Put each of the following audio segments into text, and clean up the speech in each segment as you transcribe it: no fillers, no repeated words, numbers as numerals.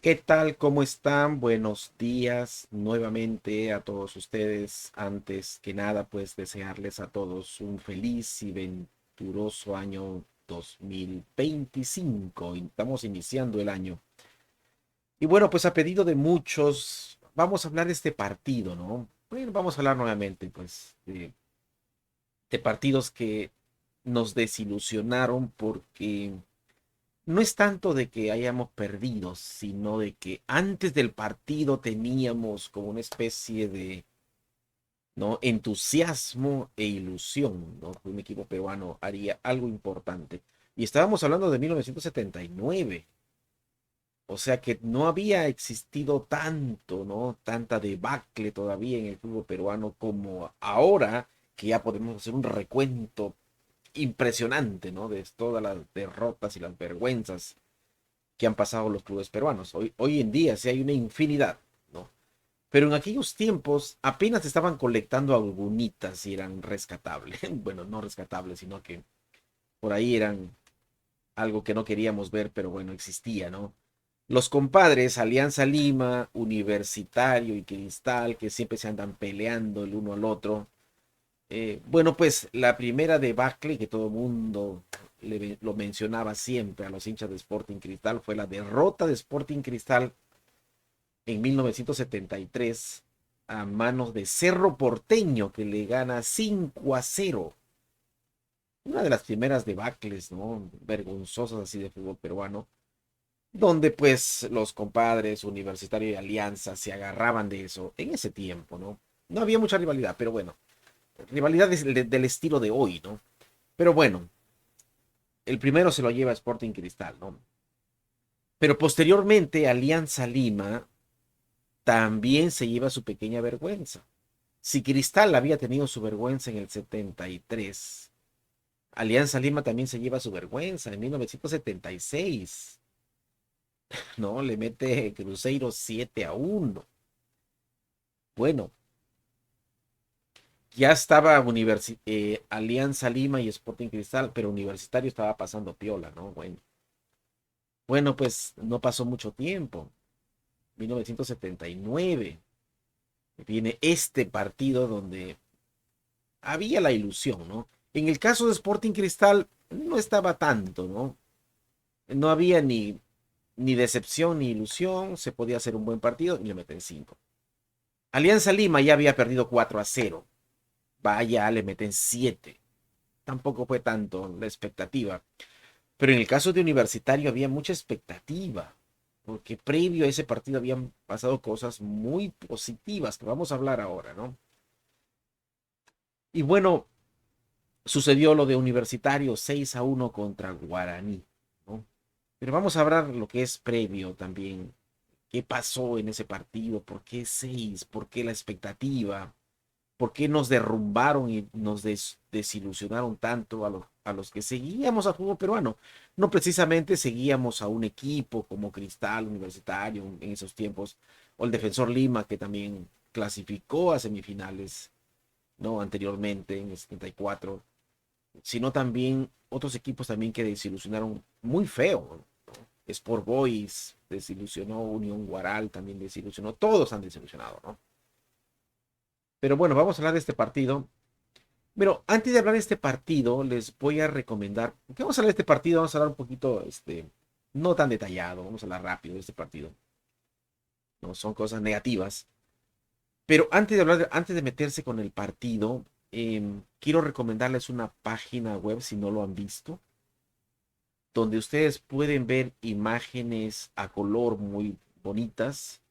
¿Qué tal? ¿Cómo están? Buenos días nuevamente a todos ustedes. Antes que nada, pues desearles a todos un feliz y venturoso año 2025. Estamos iniciando el año. Y bueno, pues a pedido de muchos, vamos a hablar de este partido, ¿no? Bueno, vamos a hablar nuevamente, pues, de partidos que nos desilusionaron porque no es tanto de que hayamos perdido, sino de que antes del partido teníamos como una especie de, ¿no?, entusiasmo e ilusión, ¿no? Que un equipo peruano haría algo importante. Y estábamos hablando de 1979. O sea que no había existido tanto, ¿no? Tanta debacle todavía en el fútbol peruano como ahora, que ya podemos hacer un recuento impresionante, ¿no? De todas las derrotas y las vergüenzas que han pasado los clubes peruanos. Hoy en día sí hay una infinidad, ¿no? Pero en aquellos tiempos apenas estaban colectando algunitas y eran rescatables. Bueno, no rescatables, sino que por ahí eran algo que no queríamos ver, pero bueno, existía, ¿no? Los compadres, Alianza Lima, Universitario y Cristal, que siempre se andan peleando el uno al otro. Bueno, pues la primera debacle que todo el mundo lo mencionaba siempre a los hinchas de Sporting Cristal fue la derrota de Sporting Cristal en 1973 a manos de Cerro Porteño, que le gana 5-0. Una de las primeras debacles, ¿no?, vergonzosas así de fútbol peruano, donde pues los compadres Universitario y Alianza se agarraban de eso en ese tiempo, ¿no? No había mucha rivalidad, pero bueno, rivalidad del estilo de hoy, ¿no? Pero bueno, el primero se lo lleva Sporting Cristal, ¿no? Pero posteriormente Alianza Lima también se lleva su pequeña vergüenza. Si Cristal había tenido su vergüenza en el 73, Alianza Lima también se lleva su vergüenza en 1976, ¿no? Le mete Cruzeiro 7-1. Bueno, ya estaba Alianza Lima y Sporting Cristal, pero Universitario estaba pasando piola, ¿no? Bueno, pues no pasó mucho tiempo. 1979 viene este partido donde había la ilusión, ¿no? En el caso de Sporting Cristal no estaba tanto, ¿no? No había ni decepción ni ilusión, se podía hacer un buen partido y le meten 5. Alianza Lima ya había perdido 4-0. Vaya, le meten 7. Tampoco fue tanto la expectativa. Pero en el caso de Universitario había mucha expectativa, porque previo a ese partido habían pasado cosas muy positivas que vamos a hablar ahora, ¿no? Y bueno, sucedió lo de Universitario 6-1 contra Guaraní, ¿no? Pero vamos a hablar lo que es previo también. ¿Qué pasó en ese partido? ¿Por qué 6? ¿Por qué la expectativa? ¿Por qué nos derrumbaron y nos desilusionaron tanto a los que seguíamos al fútbol peruano? No precisamente seguíamos a un equipo como Cristal Universitario en esos tiempos, o el Defensor Lima, que también clasificó a semifinales, ¿no?, anteriormente en el 74, sino también otros equipos también que desilusionaron muy feo, ¿no? Sport Boys desilusionó, Unión Guaral también desilusionó, todos han desilusionado, ¿no? Pero bueno, vamos a hablar de este partido. Pero antes de hablar de este partido, les voy a recomendar, que vamos a hablar de este partido, vamos a hablar un poquito, no tan detallado, vamos a hablar rápido de este partido, no son cosas negativas. Pero antes de hablar, antes de meterse con el partido, quiero recomendarles una página web si no lo han visto, donde ustedes pueden ver imágenes a color muy bonitas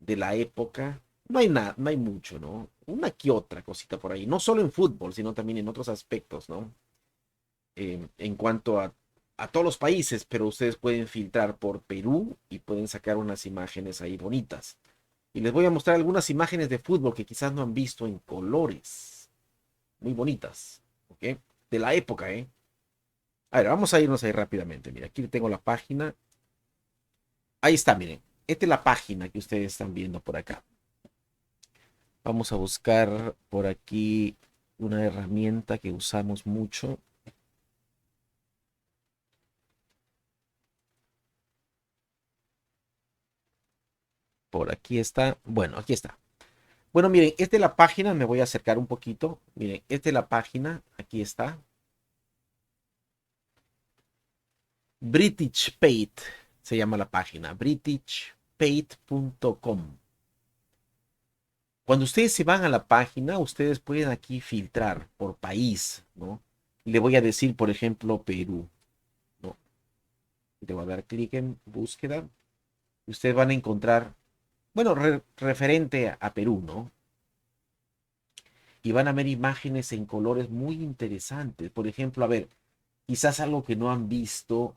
de la época. No hay nada, no hay mucho, ¿no? Una que otra cosita por ahí, no solo en fútbol, sino también en otros aspectos, ¿no? En cuanto a todos los países, pero ustedes pueden filtrar por Perú y pueden sacar unas imágenes ahí bonitas. Y les voy a mostrar algunas imágenes de fútbol que quizás no han visto en colores, muy bonitas, ¿ok? De la época, ¿eh? A ver, vamos a irnos ahí rápidamente. Mira, aquí tengo la página. Ahí está, miren. Esta es la página que ustedes están viendo por acá. Vamos a buscar por aquí una herramienta que usamos mucho. Por aquí está. Bueno, aquí está. Bueno, miren, esta es la página. Me voy a acercar un poquito. Miren, esta es la página. Aquí está. British Paid se llama la página. britishpaid.com. Cuando ustedes se van a la página, ustedes pueden aquí filtrar por país, ¿no? Le voy a decir, por ejemplo, Perú, ¿no? Le voy a dar clic en búsqueda. Ustedes van a encontrar, bueno, referente a Perú, ¿no? Y van a ver imágenes en colores muy interesantes. Por ejemplo, a ver, quizás algo que no han visto,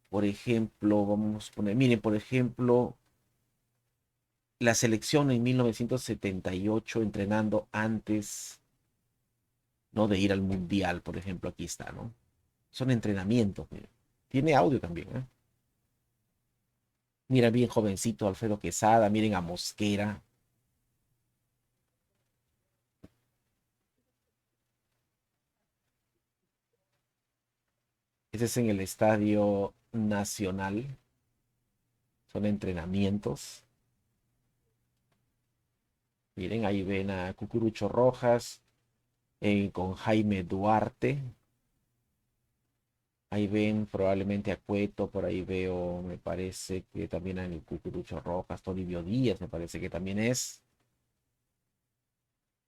por ejemplo, vamos a poner, miren, por ejemplo, la selección en 1978 entrenando antes, ¿no? De ir al mundial, por ejemplo, aquí está, ¿no? Son entrenamientos, miren. Tiene audio también, ¿eh? Mira, bien jovencito Alfredo Quesada, miren a Mosquera. Ese es en el Estadio Nacional. Son entrenamientos. Miren, ahí ven a Cucurucho Rojas con Jaime Duarte. Ahí ven probablemente a Cueto, por ahí veo, me parece que también hay Cucurucho Rojas, Toribio Díaz, me parece que también es.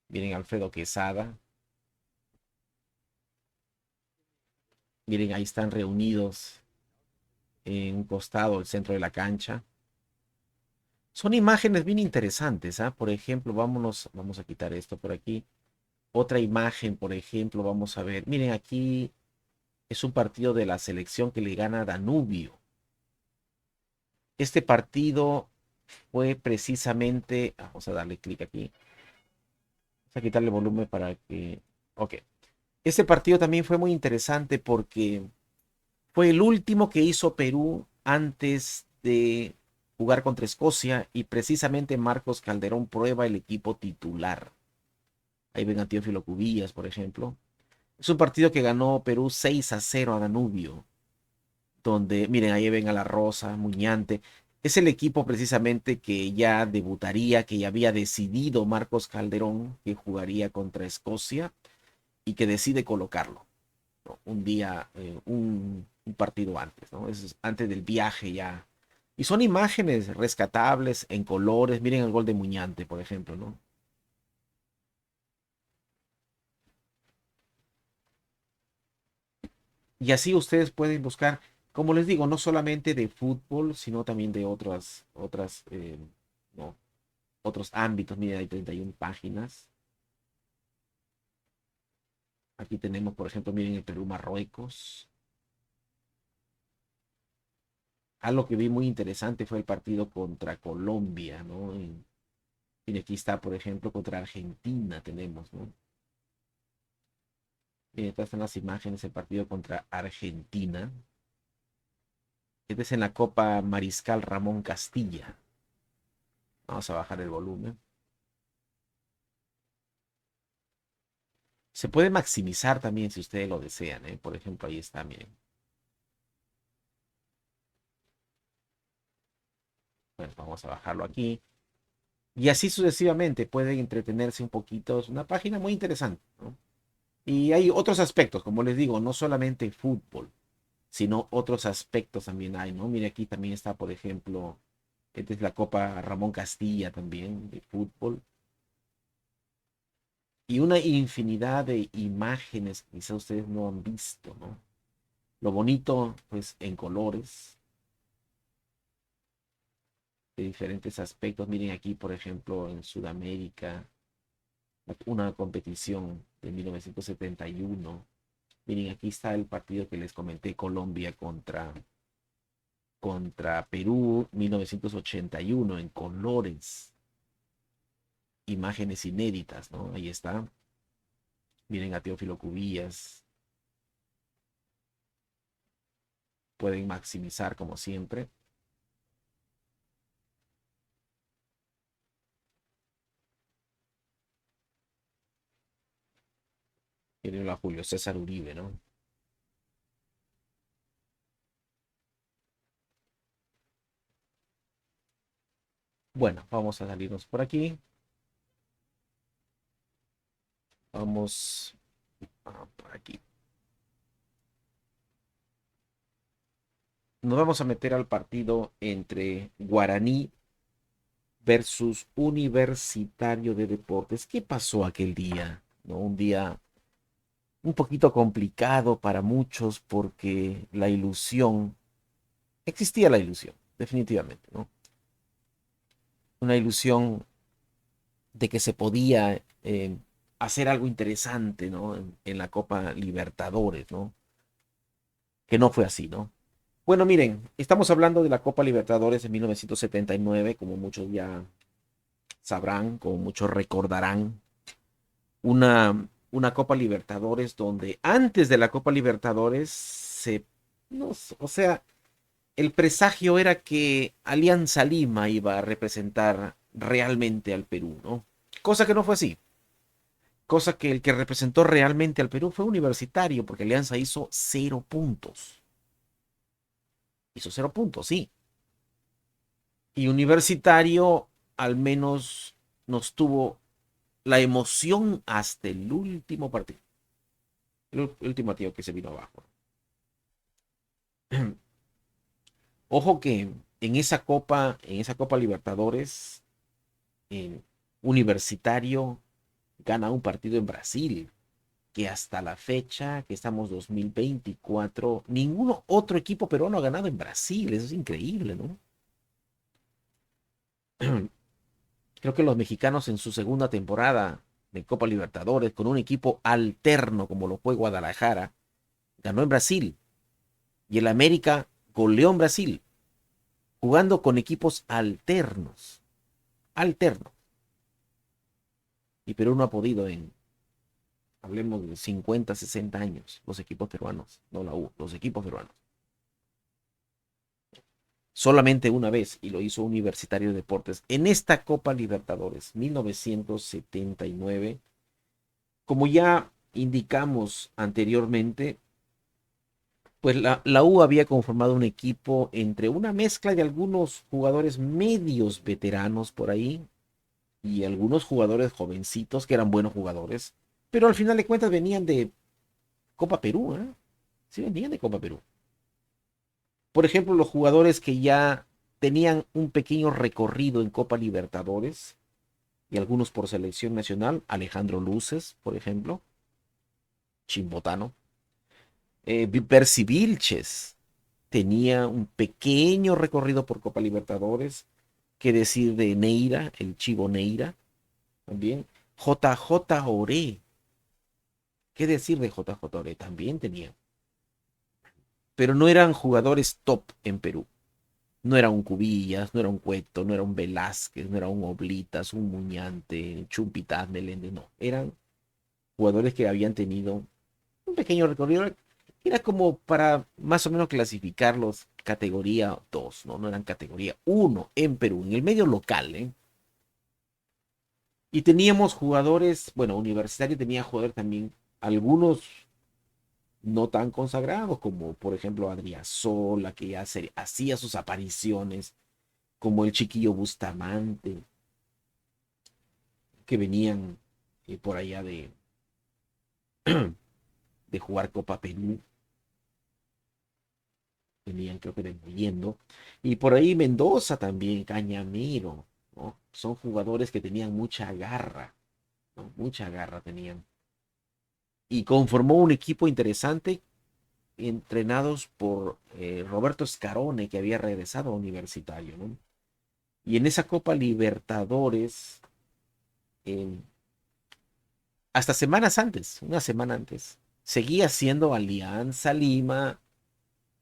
Miren Alfredo Quesada. Miren, ahí están reunidos en un costado, el centro de la cancha. Son imágenes bien interesantes, ¿ah? Por ejemplo, vamos a quitar esto por aquí. Otra imagen, por ejemplo, vamos a ver. Miren, aquí es un partido de la selección que le gana a Danubio. Este partido fue precisamente, vamos a darle clic aquí, vamos a quitarle volumen para que, ok. Este partido también fue muy interesante porque fue el último que hizo Perú antes de jugar contra Escocia y precisamente Marcos Calderón prueba el equipo titular. Ahí ven a Teófilo Cubillas, por ejemplo. Es un partido que ganó Perú 6-0 a Danubio, donde, miren, ahí ven a La Rosa, Muñante. Es el equipo precisamente que ya debutaría, que ya había decidido Marcos Calderón que jugaría contra Escocia y que decide colocarlo, ¿no? Un día, un partido antes, ¿no? Es antes del viaje ya. Y son imágenes rescatables en colores. Miren el gol de Muñante, por ejemplo, ¿no? Y así ustedes pueden buscar, como les digo, no solamente de fútbol, sino también de no, otros ámbitos. Miren, hay 31 páginas. Aquí tenemos, por ejemplo, miren el Perú-Marruecos. Algo que vi muy interesante fue el partido contra Colombia, ¿no? Y aquí está, por ejemplo, contra Argentina tenemos, ¿no? Miren, estas están las imágenes del partido contra Argentina. Este es en la Copa Mariscal Ramón Castilla. Vamos a bajar el volumen. Se puede maximizar también si ustedes lo desean, ¿eh? Por ejemplo, ahí está, miren. Bueno, vamos a bajarlo aquí. Y así sucesivamente pueden entretenerse un poquito. Es una página muy interesante, ¿no? Y hay otros aspectos, como les digo, no solamente fútbol, sino otros aspectos también hay, ¿no? Mire, aquí también está, por ejemplo, esta es la Copa Ramón Castilla también de fútbol. Y una infinidad de imágenes que quizá ustedes no han visto, ¿no? Lo bonito, pues, en colores, de diferentes aspectos. Miren aquí, por ejemplo, en Sudamérica, una competición de 1971. Miren, aquí está el partido que les comenté, Colombia contra Perú, 1981, en colores, imágenes inéditas, ¿no? Ahí está. Miren a Teófilo Cubillas. Pueden maximizar como siempre. Miren a Julio César Uribe, ¿no? Bueno, vamos a salirnos por aquí. Vamos por aquí. Nos vamos a meter al partido entre Guaraní versus Universitario de Deportes. ¿Qué pasó aquel día? ¿No? Un día un poquito complicado para muchos porque la ilusión, existía la ilusión, definitivamente, ¿no? Una ilusión de que se podía hacer algo interesante, ¿no? En la Copa Libertadores, ¿no? Que no fue así, ¿no? Bueno, miren, estamos hablando de la Copa Libertadores de 1979, como muchos ya sabrán, como muchos recordarán, una Copa Libertadores donde antes de la Copa Libertadores no, o sea, el presagio era que Alianza Lima iba a representar realmente al Perú, ¿no? Cosa que no fue así. Cosa que el que representó realmente al Perú fue Universitario, porque Alianza hizo 0 puntos. Hizo 0 puntos, sí. Y Universitario al menos nos tuvo la emoción hasta el último partido. El último partido que se vino abajo. Ojo que en esa Copa Libertadores, en Universitario gana un partido en Brasil, que hasta la fecha, que estamos 2024, ningún otro equipo peruano ha ganado en Brasil. Eso es increíble, ¿no? Creo que los mexicanos en su segunda temporada de Copa Libertadores, con un equipo alterno como lo fue Guadalajara, ganó en Brasil. Y el América goleó en Brasil, jugando con equipos alternos. Alternos. Y Perú no ha podido hablemos de 50, 60 años, los equipos peruanos, no la U, los equipos peruanos. Solamente una vez, y lo hizo Universitario de Deportes, en esta Copa Libertadores 1979. Como ya indicamos anteriormente, pues la U había conformado un equipo entre una mezcla de algunos jugadores medios veteranos por ahí y algunos jugadores jovencitos que eran buenos jugadores, pero al final de cuentas venían de Copa Perú, ¿eh? Sí, venían de Copa Perú. Por ejemplo, los jugadores que ya tenían un pequeño recorrido en Copa Libertadores y algunos por selección nacional, Alejandro Luces, por ejemplo, Chimbotano, Percy Vilches tenía un pequeño recorrido por Copa Libertadores, qué decir de Neira, el Chivo Neira, también, JJ Oré, qué decir de JJ Oré, también tenía, pero no eran jugadores top en Perú. No era un Cubillas, no era un Cueto, no era un Velázquez, no era un Oblitas, un Muñante, Chumpitaz, Meléndez, no. Eran jugadores que habían tenido un pequeño recorrido. Era como para más o menos clasificarlos categoría 2, ¿no? No eran categoría 1 en Perú, en el medio local, ¿eh? Y teníamos jugadores, bueno, Universitario tenía jugadores también, algunos no tan consagrados, como por ejemplo Adriasola, que ya hacía sus apariciones, como el Chiquillo Bustamante, que venían por allá de jugar Copa Perú, venían creo que viendo, y por ahí Mendoza también, Cañamero, ¿no? Son jugadores que tenían mucha garra, ¿no? Mucha garra tenían. Y conformó un equipo interesante, entrenados por Roberto Scarone, que había regresado a Universitario, ¿no? Y en esa Copa Libertadores, eh, hasta semanas antes, una semana antes, seguía siendo Alianza Lima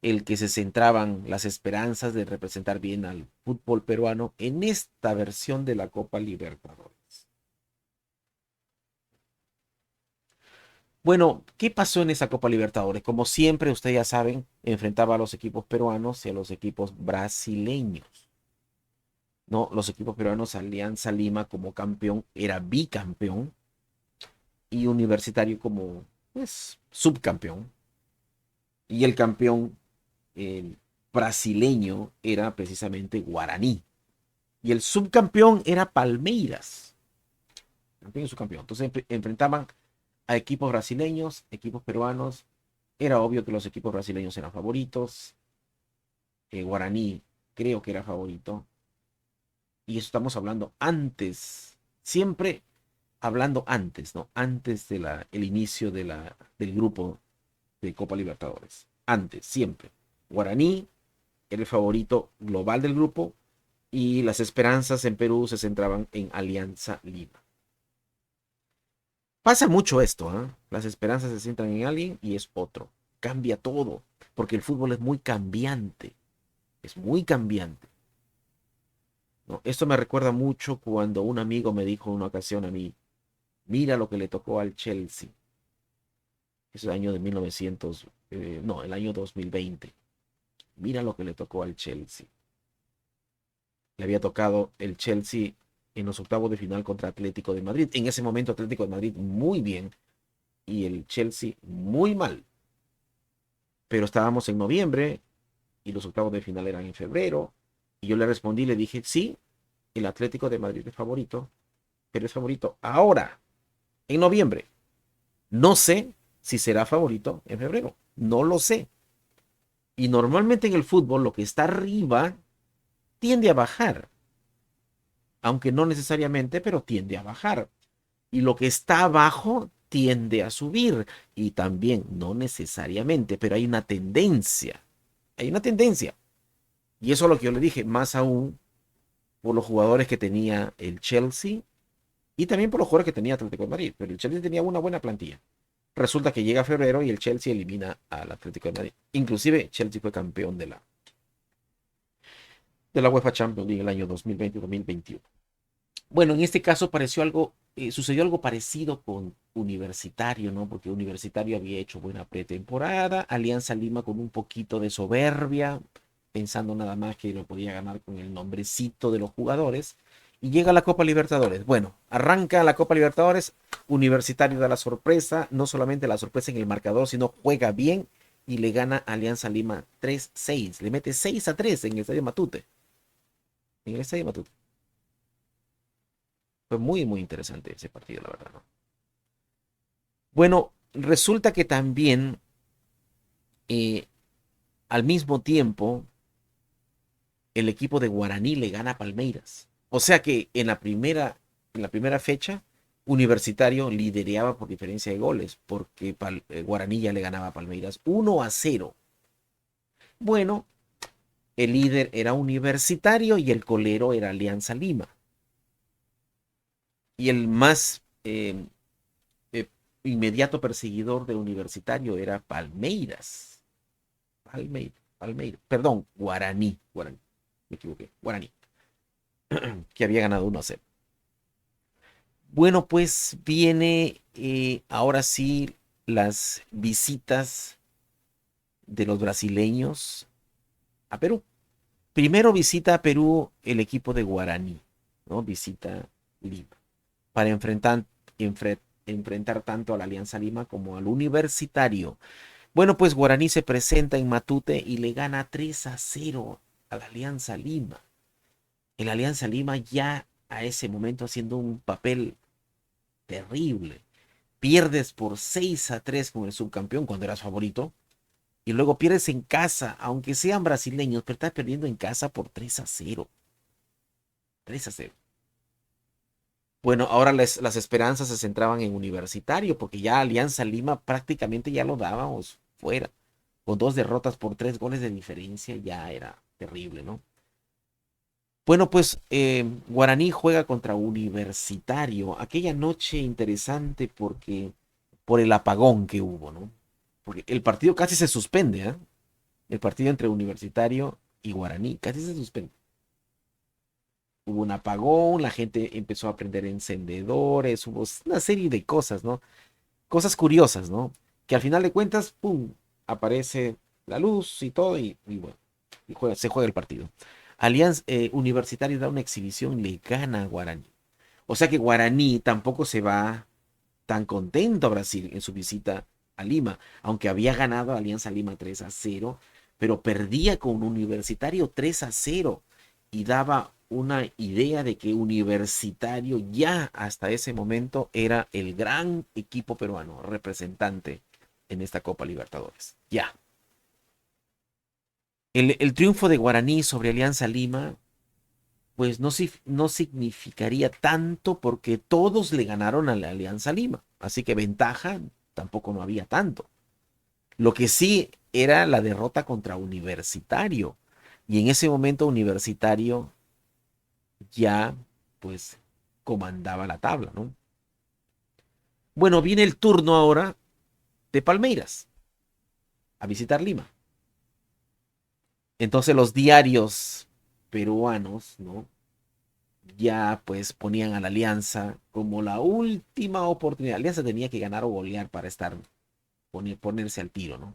el que se centraban las esperanzas de representar bien al fútbol peruano en esta versión de la Copa Libertadores. Bueno, ¿qué pasó en esa Copa Libertadores? Como siempre, ustedes ya saben, enfrentaba a los equipos peruanos y a los equipos brasileños. ¿No? Los equipos peruanos, Alianza Lima como campeón, era bicampeón y Universitario como pues, subcampeón. Y el campeón brasileño era precisamente Guaraní. y el subcampeón era Palmeiras. Campeón y subcampeón. Entonces enfrentaban a equipos brasileños, equipos peruanos. Era obvio que los equipos brasileños eran favoritos. Guaraní creo que era favorito. Y eso estamos hablando antes, siempre hablando antes, ¿no? Antes de el inicio del grupo de Copa Libertadores. Antes, siempre. Guaraní era el favorito global del grupo y las esperanzas en Perú se centraban en Alianza Lima. Pasa mucho esto, ¿eh? Las esperanzas se centran en alguien y es otro. Cambia todo, porque el fútbol es muy cambiante. Es muy cambiante. ¿No? Esto me recuerda mucho cuando un amigo me dijo en una ocasión a mí, mira lo que le tocó al Chelsea. Es el año de 1900, no, el año 2020. Mira lo que le tocó al Chelsea. Le había tocado el Chelsea en los octavos de final contra Atlético de Madrid. En ese momento Atlético de Madrid muy bien y el Chelsea muy mal. Pero estábamos en noviembre y los octavos de final eran en febrero. Y yo le respondí, le dije, sí, el Atlético de Madrid es favorito, pero es favorito ahora, en noviembre. No sé si será favorito en febrero. No lo sé. Y normalmente en el fútbol lo que está arriba tiende a bajar. Aunque no necesariamente, pero tiende a bajar. Y lo que está abajo tiende a subir. Y también, no necesariamente, pero hay una tendencia. Hay una tendencia. Y eso es lo que yo le dije, más aún por los jugadores que tenía el Chelsea y también por los jugadores que tenía Atlético de Madrid. Pero el Chelsea tenía una buena plantilla. Resulta que llega febrero y el Chelsea elimina al Atlético de Madrid. Inclusive Chelsea fue campeón de la UEFA Champions League en el año 2020-2021. Bueno, en este caso sucedió algo parecido con Universitario, ¿no? Porque Universitario había hecho buena pretemporada, Alianza Lima con un poquito de soberbia, pensando nada más que lo podía ganar con el nombrecito de los jugadores, y llega la Copa Libertadores. Bueno, arranca la Copa Libertadores, Universitario da la sorpresa, no solamente la sorpresa en el marcador, sino juega bien y le gana a Alianza Lima 3-6, le mete 6-3 en el Estadio Matute. En el Estadio Matute. Fue muy, muy interesante ese partido, la verdad, ¿no? Bueno, resulta que también eh, al mismo tiempo el equipo de Guaraní le gana a Palmeiras. O sea que en la primera fecha, Universitario lideraba por diferencia de goles, porque Guaraní ya le ganaba a Palmeiras 1-0. Bueno, el líder era Universitario y el colero era Alianza Lima. Y el más eh, inmediato perseguidor de Universitario era Palmeiras. Palmeiras, perdón, Guaraní, me equivoqué, Guaraní, que había ganado 1-0. Bueno, pues viene ahora sí las visitas de los brasileños a Perú. Primero visita a Perú el equipo de Guaraní, ¿no? Visita Lima para enfrentar tanto a la Alianza Lima como al Universitario. Bueno, pues Guaraní se presenta en Matute y le gana 3-0 a la Alianza Lima. El Alianza Lima ya a ese momento haciendo un papel terrible. Pierdes por 6-3 con el subcampeón cuando eras favorito. Y luego pierdes en casa, aunque sean brasileños, pero estás perdiendo en casa por 3-0. 3-0. Bueno, ahora las esperanzas se centraban en Universitario, porque ya Alianza Lima prácticamente ya lo dábamos fuera. Con 2 derrotas por 3 goles de diferencia ya era terrible, ¿no? Bueno, pues Guaraní juega contra Universitario. Aquella noche interesante por el apagón que hubo, ¿no? Porque el partido casi se suspende, ¿eh? El partido entre Universitario y Guaraní casi se suspende. Hubo un apagón, la gente empezó a prender encendedores, hubo una serie de cosas, ¿no? Cosas curiosas, ¿no? Que al final de cuentas, ¡pum!, aparece la luz y todo, y bueno, se juega el partido. Alianza Universitario da una exhibición y le gana a Guaraní. O sea que Guaraní tampoco se va tan contento a Brasil en su visita a Lima, aunque había ganado a Alianza Lima 3-0, pero perdía con Universitario 3-0 y daba una idea de que Universitario ya hasta ese momento era el gran equipo peruano representante en esta Copa Libertadores. Ya. El triunfo de Guaraní sobre Alianza Lima, pues no significaría tanto porque todos le ganaron a la Alianza Lima. Así que ventaja tampoco no había tanto. Lo que sí era la derrota contra Universitario. Y en ese momento Universitario ya pues comandaba la tabla, ¿no? Bueno, viene el turno ahora de Palmeiras a visitar Lima. Entonces los diarios peruanos, ¿no? Ya pues ponían a la Alianza como la última oportunidad. La Alianza tenía que ganar o golear para ponerse al tiro, ¿no?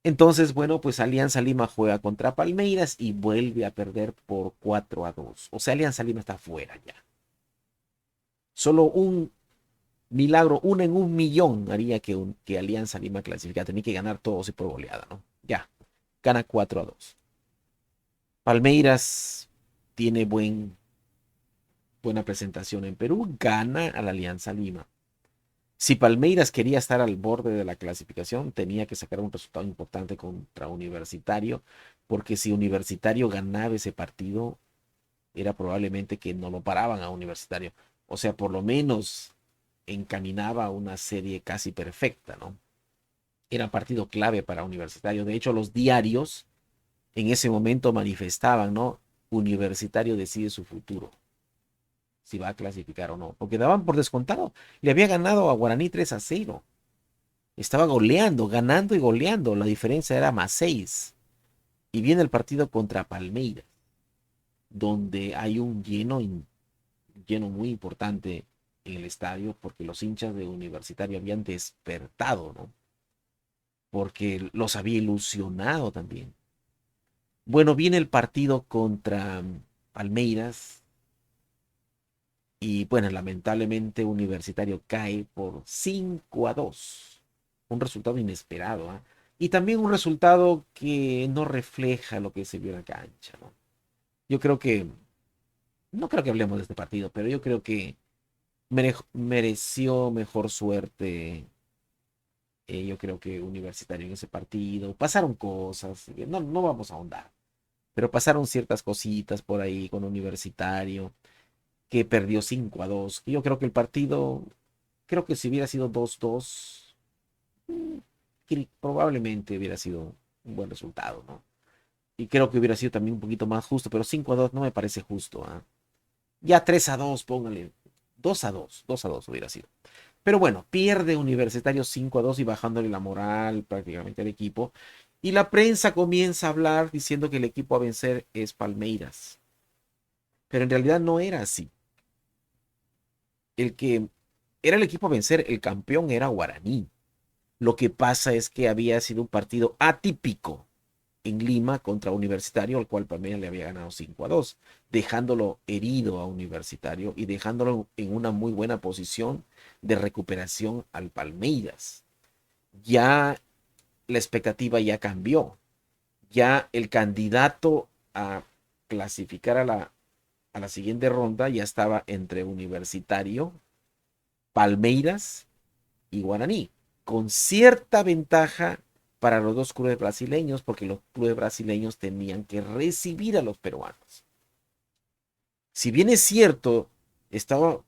Entonces, bueno, pues Alianza Lima juega contra Palmeiras y vuelve a perder por 4-2. O sea, Alianza Lima está fuera ya. Solo un milagro, uno en un millón haría que Alianza Lima clasificara. Tenía que ganar todos y por goleada, ¿no? Ya, gana 4-2. Palmeiras tiene buena presentación en Perú, gana a la Alianza Lima. Si Palmeiras quería estar al borde de la clasificación, tenía que sacar un resultado importante contra Universitario, porque si Universitario ganaba ese partido, era probablemente que no lo paraban a Universitario. O sea, por lo menos encaminaba una serie casi perfecta, ¿no? Era partido clave para Universitario. De hecho, los diarios en ese momento manifestaban, ¿no? Universitario decide su futuro, si va a clasificar o no, porque daban por descontado. Le había ganado a Guaraní 3-0. Estaba goleando, ganando y goleando. La diferencia era +6. Y viene el partido contra Palmeiras, donde hay un lleno muy importante en el estadio, porque los hinchas de Universitario habían despertado, ¿no? Porque los había ilusionado también. Bueno, viene el partido contra Palmeiras y bueno, lamentablemente Universitario cae por 5-2. Un resultado inesperado, ¿eh? Y también un resultado que no refleja lo que se vio en la cancha, ¿no? Yo creo que, no creo que hablemos de este partido, pero yo creo que mereció mejor suerte. Yo creo que Universitario en ese partido. Pasaron cosas, no vamos a ahondar, pero pasaron ciertas cositas por ahí con Universitario, que perdió 5-2. Yo creo que el partido, creo que si hubiera sido 2-2, probablemente hubiera sido un buen resultado, ¿no? Y creo que hubiera sido también un poquito más justo, pero 5-2 no me parece justo, ¿ah? Ya 3-2, póngale. 2-2 hubiera sido. Pero bueno, pierde Universitario 5-2 y bajándole la moral prácticamente al equipo. Y la prensa comienza a hablar diciendo que el equipo a vencer es Palmeiras. Pero en realidad no era así. El que era el equipo a vencer, el campeón era Guaraní. Lo que pasa es que había sido un partido atípico en Lima contra Universitario, al cual Palmeiras le había ganado 5-2, dejándolo herido a Universitario y dejándolo en una muy buena posición de recuperación al Palmeiras. Ya la expectativa ya cambió. Ya el candidato a clasificar a la siguiente ronda ya estaba entre Universitario, Palmeiras y Guaraní, con cierta ventaja para los dos clubes brasileños, porque los clubes brasileños tenían que recibir a los peruanos. Si bien es cierto, estaba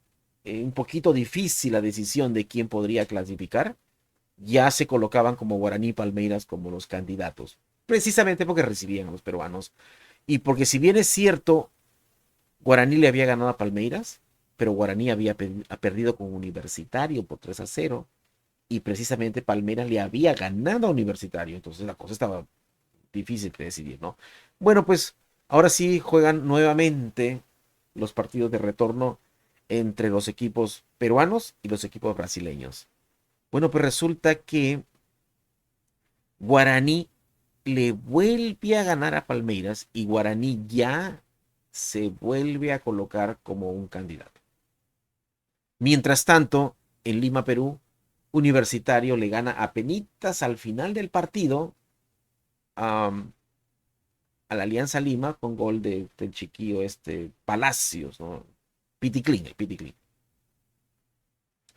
un poquito difícil la decisión de quién podría clasificar, ya se colocaban como Guaraní y Palmeiras como los candidatos, precisamente porque recibían a los peruanos. Y porque si bien es cierto, Guaraní le había ganado a Palmeiras, pero Guaraní había perdido con Universitario por 3-0 y precisamente Palmeiras le había ganado a Universitario, entonces la cosa estaba difícil de decidir, ¿no? Bueno, pues ahora sí juegan nuevamente los partidos de retorno entre los equipos peruanos y los equipos brasileños. Bueno, pues resulta que Guaraní le vuelve a ganar a Palmeiras y Guaraní ya se vuelve a colocar como un candidato. Mientras tanto, en Lima, Perú, Universitario le gana a penitas al final del partido a la Alianza Lima con gol del chiquillo Palacios, ¿no? Piticlin, el Piticlin.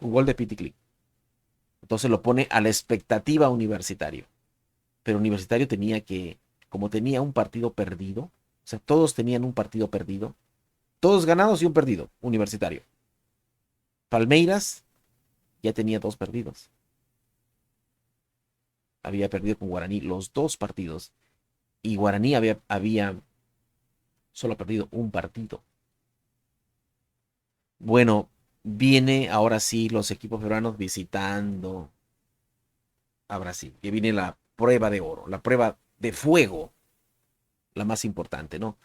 Un gol de Piticlin. Entonces lo pone a la expectativa Universitario. Pero Universitario tenía que, como tenía un partido perdido, o sea, todos tenían un partido perdido, todos ganados y un perdido, Universitario. Palmeiras ya tenía 2 perdidos. Había perdido con Guaraní los 2 partidos y Guaraní había solo perdido un partido. Bueno, viene ahora sí los equipos peruanos visitando a Brasil. Que viene la prueba de oro, la prueba de fuego, la más importante, ¿no?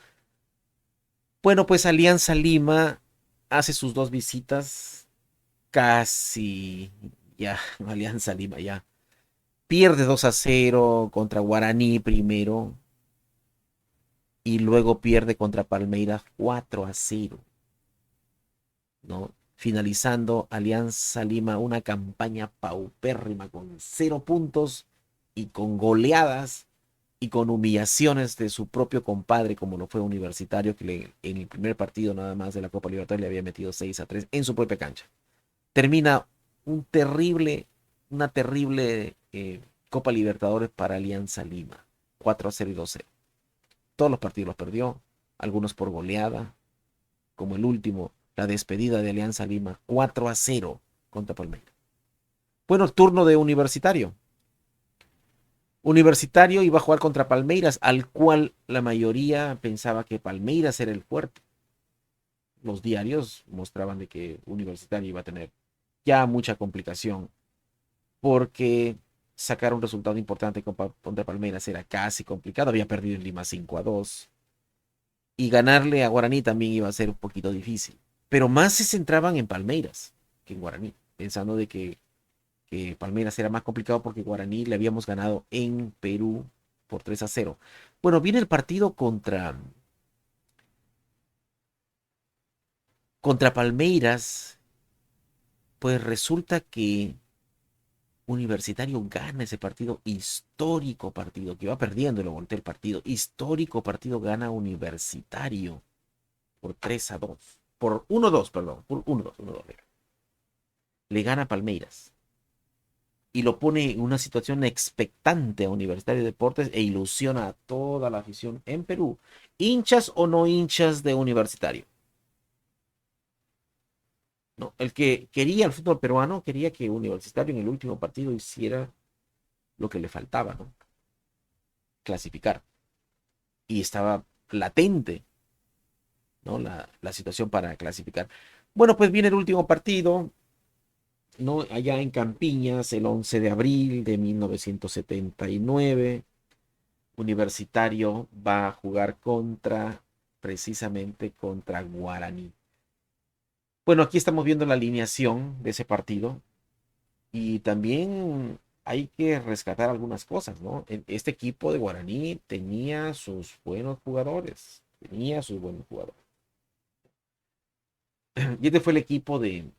Bueno, pues Alianza Lima hace sus 2 visitas, casi ya, Alianza Lima ya. Pierde 2-0 contra Guaraní primero y luego pierde contra Palmeiras 4-0, ¿no? Finalizando Alianza Lima una campaña paupérrima con 0 puntos y con goleadas y con humillaciones de su propio compadre, como lo fue Universitario, que en el primer partido nada más de la Copa Libertadores le había metido 6-3 en su propia cancha. Termina una terrible Copa Libertadores para Alianza Lima, 4-0 y 2-0. Todos los partidos los perdió, algunos por goleada, como el último, la despedida de Alianza Lima, 4-0 contra Palmeiras. Bueno, el turno de Universitario. Universitario iba a jugar contra Palmeiras, al cual la mayoría pensaba que Palmeiras era el fuerte. Los diarios mostraban de que Universitario iba a tener ya mucha complicación, porque sacar un resultado importante contra Palmeiras era casi complicado. Había perdido en Lima 5-2 y ganarle a Guaraní también iba a ser un poquito difícil. Pero más se centraban en Palmeiras que en Guaraní, pensando de que Palmeiras era más complicado porque Guaraní le habíamos ganado en Perú por 3-0. Bueno, viene el partido contra Palmeiras, pues resulta que Universitario gana ese partido, histórico partido, que va perdiendo y lo voltea el partido, histórico partido, gana Universitario por 3-2, por 1-2, perdón, por 1-2, le gana Palmeiras y lo pone en una situación expectante a Universitario de Deportes e ilusiona a toda la afición en Perú, hinchas o no hinchas de Universitario. ¿No? El que quería el fútbol peruano quería que Universitario en el último partido hiciera lo que le faltaba, ¿no? Clasificar. Y estaba latente, ¿no? La situación para clasificar. Bueno, pues viene el último partido, ¿no? Allá en Campiñas, el 11 de abril de 1979. Universitario va a jugar precisamente contra Guaraní. Bueno, aquí estamos viendo la alineación de ese partido y también hay que rescatar algunas cosas, ¿no? Este equipo de Guaraní tenía sus buenos jugadores, tenía sus buenos jugadores. Y este fue el equipo de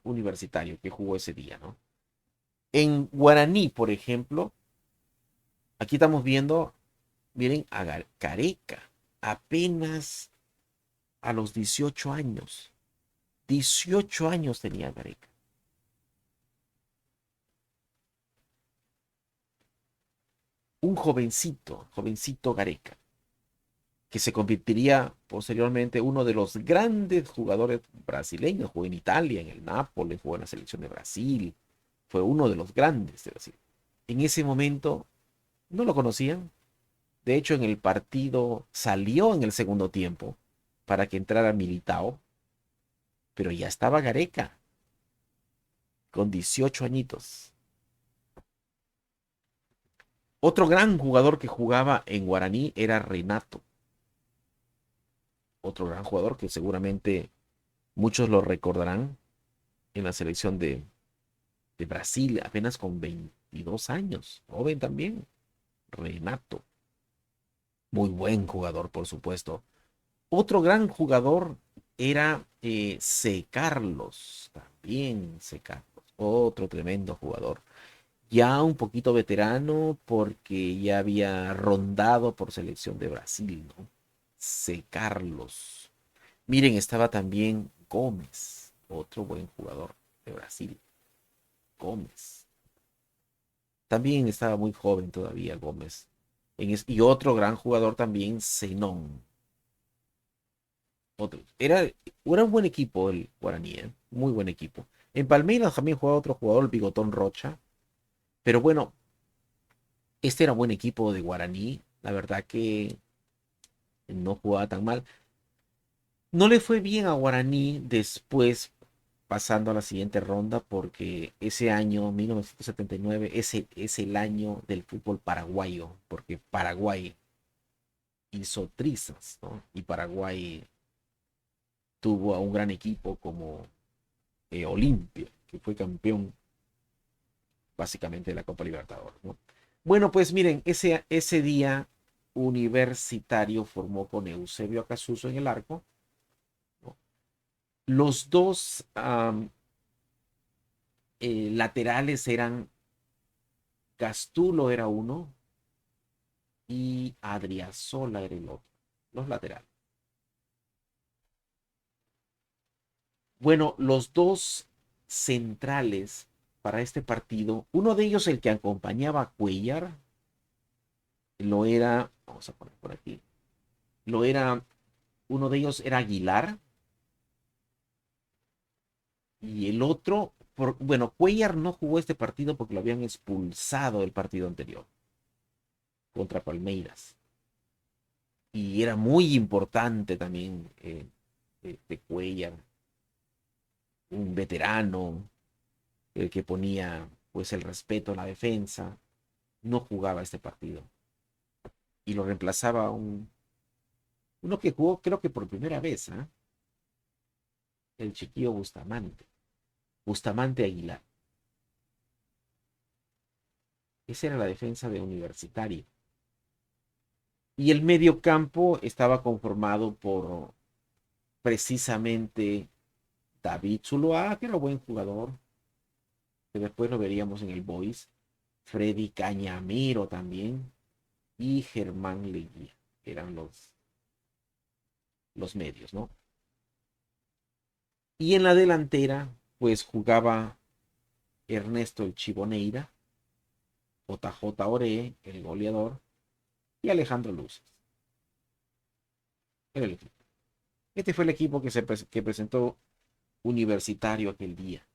Universitario que jugó ese día, ¿no? En Guaraní, por ejemplo, aquí estamos viendo, miren, a Careca, apenas a los 18 años. 18 años tenía Gareca. Un jovencito Gareca, que se convertiría posteriormente uno de los grandes jugadores brasileños. Jugó en Italia, en el Nápoles, jugó en la selección de Brasil. Fue uno de los grandes de Brasil. En ese momento no lo conocían. De hecho, en el partido salió en el segundo tiempo para que entrara Militao, pero ya estaba Gareca con 18 añitos. Otro gran jugador que jugaba en Guaraní era Renato. Otro gran jugador que seguramente muchos lo recordarán en la selección de Brasil, apenas con 22 años. Joven también. Renato. Muy buen jugador, por supuesto. Otro gran jugador era C. Carlos. También C. Carlos. Otro tremendo jugador. ya un poquito veterano porque ya había rondado por selección de Brasil, ¿no? C. Carlos. Miren, estaba también Gómez, otro buen jugador de Brasil. Gómez. También estaba muy joven todavía Gómez. Y otro gran jugador también, Zenón. Era un buen equipo el Guaraní, ¿eh? Muy buen equipo. En Palmeiras también jugaba otro jugador, el Bigotón Rocha. Pero bueno, este era un buen equipo de Guaraní. La verdad que no jugaba tan mal. No le fue bien a Guaraní después pasando a la siguiente ronda porque ese año, 1979, es el año del fútbol paraguayo, porque Paraguay hizo trizas, ¿no? Y Paraguay tuvo a un gran equipo como Olimpia, que fue campeón básicamente de la Copa Libertadores, ¿no? Bueno, pues miren, ese día Universitario formó con Eusebio Acasuso en el arco, ¿no? Los dos laterales eran Castulo era uno y Adriasola era el otro, los laterales. Bueno, los dos centrales para este partido, uno de ellos el que acompañaba a Cuellar, lo era, vamos a poner por aquí, lo era, uno de ellos era Aguilar y el otro, bueno, Cuellar no jugó este partido porque lo habían expulsado del partido anterior contra Palmeiras. Y era muy importante también de Cuellar, un veterano, el que ponía pues el respeto en la defensa, no jugaba este partido. Y lo reemplazaba uno que jugó creo que por primera vez, ¿eh? El chiquillo Bustamante. Bustamante Aguilar. Esa era la defensa de Universitario. Y el medio campo estaba conformado por precisamente David Zuluaga, que era buen jugador, que después lo veríamos en el Boys, Freddy Cañamiro también, y Germán Leguía, eran los medios, ¿no? Y en la delantera, pues jugaba Ernesto el Chiboneira, JJ Ore, el goleador, y Alejandro Luces. Era el equipo. Este fue el equipo que presentó Universitario aquel día.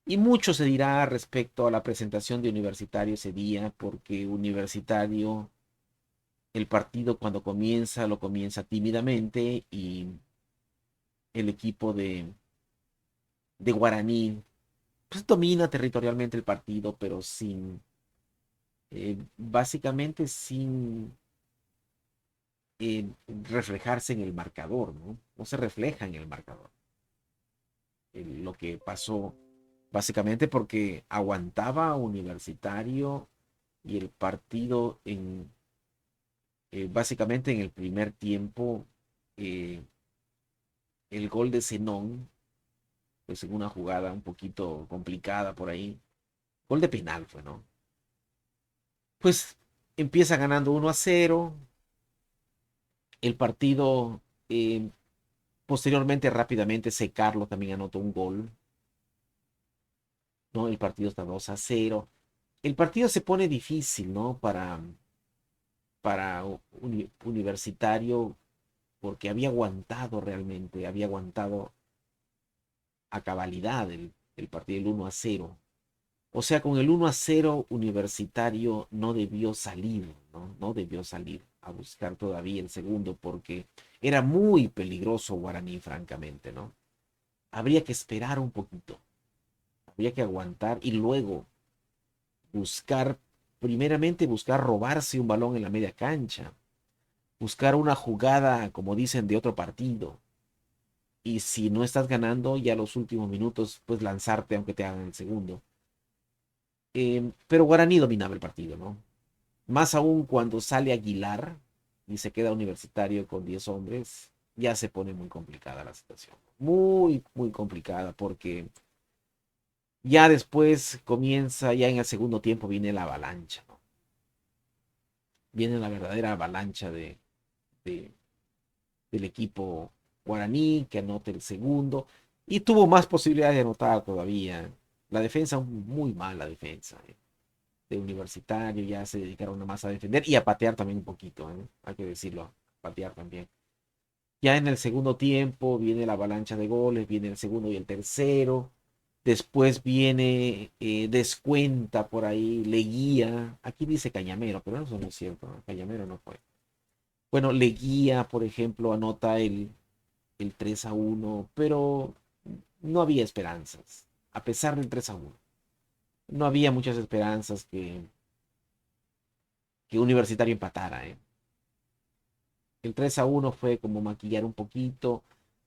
Y mucho se dirá respecto a la presentación de Universitario ese día, porque Universitario, el partido cuando comienza, lo comienza tímidamente y el equipo de Guaraní pues domina territorialmente el partido, pero sin, básicamente sin reflejarse en el marcador, ¿no? No se refleja en el marcador lo que pasó, básicamente porque aguantaba Universitario y el partido básicamente en el primer tiempo, eh, el gol de Zenón, pues en una jugada un poquito complicada por ahí, gol de penal fue, ¿no? Pues empieza ganando 1-0, el partido, posteriormente rápidamente C. Carlos también anotó un gol, ¿no? El partido está 2-0. El partido se pone difícil, ¿no? Para Universitario, porque había aguantado realmente, había aguantado a cabalidad el partido, el 1-0. O sea, con el 1-0 Universitario no debió salir, ¿no? No debió salir a buscar todavía el segundo porque era muy peligroso Guaraní, francamente, ¿no? Habría que esperar un poquito, habría que aguantar y luego buscar, primeramente buscar robarse un balón en la media cancha, buscar una jugada, como dicen, de otro partido. Y si no estás ganando, ya los últimos minutos, pues lanzarte aunque te hagan el segundo. Pero Guaraní dominaba el partido, ¿no? Más aún cuando sale Aguilar y se queda Universitario con 10 hombres, ya se pone muy complicada la situación. Muy, muy complicada porque Ya después comienza, ya en el segundo tiempo viene la avalancha, ¿no? Viene la verdadera avalancha de- del equipo guaraní, que anota el segundo, y tuvo más posibilidades de anotar todavía. La defensa, muy mala defensa, de Universitario, ya se dedicaron nada más a defender y a patear también un poquito, ¿eh? Hay que decirlo, patear también. Ya en el segundo tiempo viene la avalancha de goles, viene el segundo y el tercero. Después viene, descuenta por ahí, Leguía. Aquí dice Cañamero, pero eso no es cierto, ¿no? Cañamero no fue. Bueno, Leguía, por ejemplo, anota el 3-1, pero no había esperanzas, a pesar del 3-1. No había muchas esperanzas que Universitario empatara. El 3-1 fue como maquillar un poquito.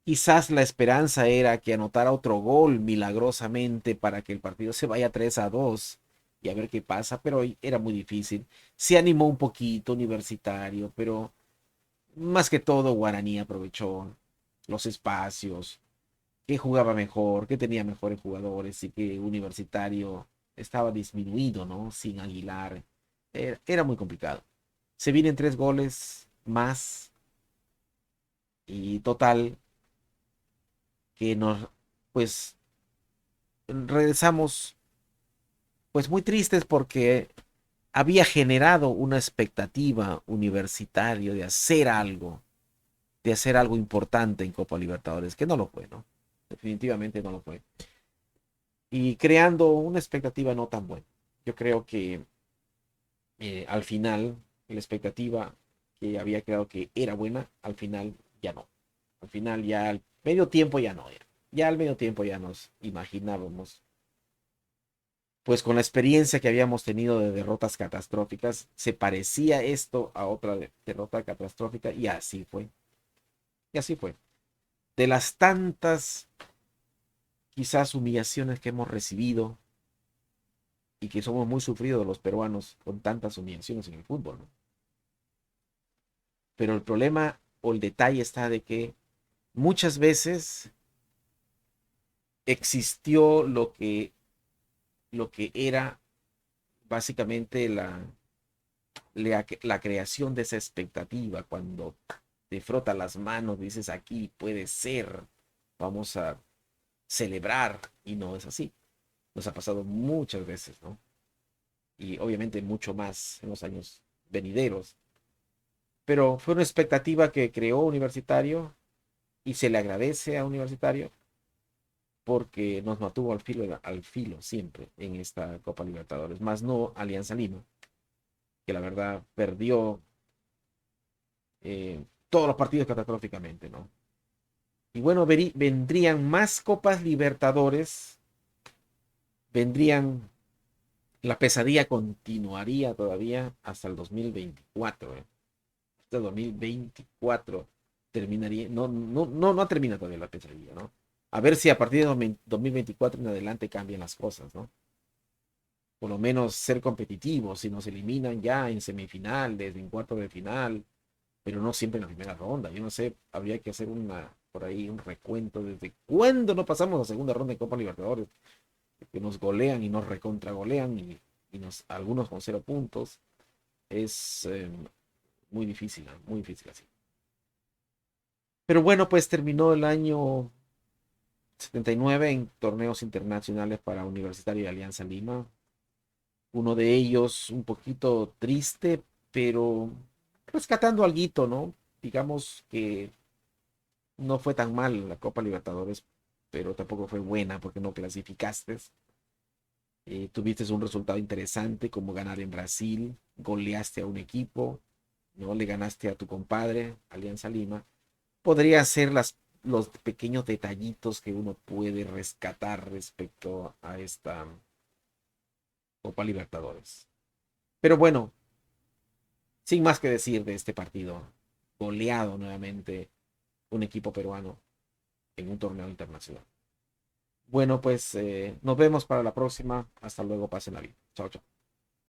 Quizás la esperanza era que anotara otro gol milagrosamente para que el partido se vaya 3-2 y a ver qué pasa, pero era muy difícil. Se animó un poquito Universitario, pero más que todo Guaraní aprovechó los espacios, que jugaba mejor, que tenía mejores jugadores y que Universitario estaba disminuido, ¿no? Sin Aguilar. Era muy complicado. Se vienen 3 goles más y total que nos, pues, regresamos, pues, muy tristes porque había generado una expectativa universitario de hacer algo importante en Copa Libertadores, que no lo fue, ¿no? Definitivamente no lo fue. Y creando una expectativa no tan buena. Yo creo que al final, la expectativa que había creado que era buena, al final ya no. Al final ya al medio tiempo ya no. Ya al medio tiempo ya nos imaginábamos, pues con la experiencia que habíamos tenido de derrotas catastróficas, se parecía esto a otra derrota catastrófica y así fue. Y así fue. De las tantas, quizás, humillaciones que hemos recibido y que somos muy sufridos los peruanos con tantas humillaciones en el fútbol, ¿no? Pero el problema o el detalle está de que muchas veces existió lo que era básicamente la creación de esa expectativa. Cuando te frota las manos, dices aquí puede ser, vamos a celebrar, y no es así. Nos ha pasado muchas veces, ¿no? Y obviamente mucho más en los años venideros. Pero fue una expectativa que creó Universitario y se le agradece a Universitario porque nos mantuvo al filo siempre en esta Copa Libertadores, más no Alianza Lima, que la verdad perdió todos los partidos catastróficamente, ¿no? Y bueno, vendrían más Copas Libertadores, vendrían, la pesadilla continuaría todavía hasta el 2024, ¿eh? Hasta el 2024 terminaría, no termina todavía la pesadilla, ¿no? A ver si a partir de 2024 en adelante cambian las cosas, ¿no? Por lo menos ser competitivos, si nos eliminan ya en semifinales, en cuarto de final, pero no siempre en la primera ronda. Yo no sé, habría que hacer por ahí un recuento desde cuándo no pasamos a segunda ronda de Copa Libertadores, que nos golean y nos recontragolean y algunos con 0 puntos. Es muy difícil, ¿no? Muy difícil así. Pero bueno, pues terminó el año 79 en torneos internacionales para Universitario y Alianza Lima. Uno de ellos un poquito triste, pero rescatando alguito, ¿no? Digamos que no fue tan mal la Copa Libertadores, pero tampoco fue buena porque no clasificaste. Tuviste un resultado interesante como ganar en Brasil, goleaste a un equipo, ¿no? Le ganaste a tu compadre, Alianza Lima. Podría ser los pequeños detallitos que uno puede rescatar respecto a esta Copa Libertadores. Pero bueno, sin más que decir de este partido, goleado nuevamente un equipo peruano en un torneo internacional. Bueno, pues nos vemos para la próxima. Hasta luego, pasen la vida. Chao, chao.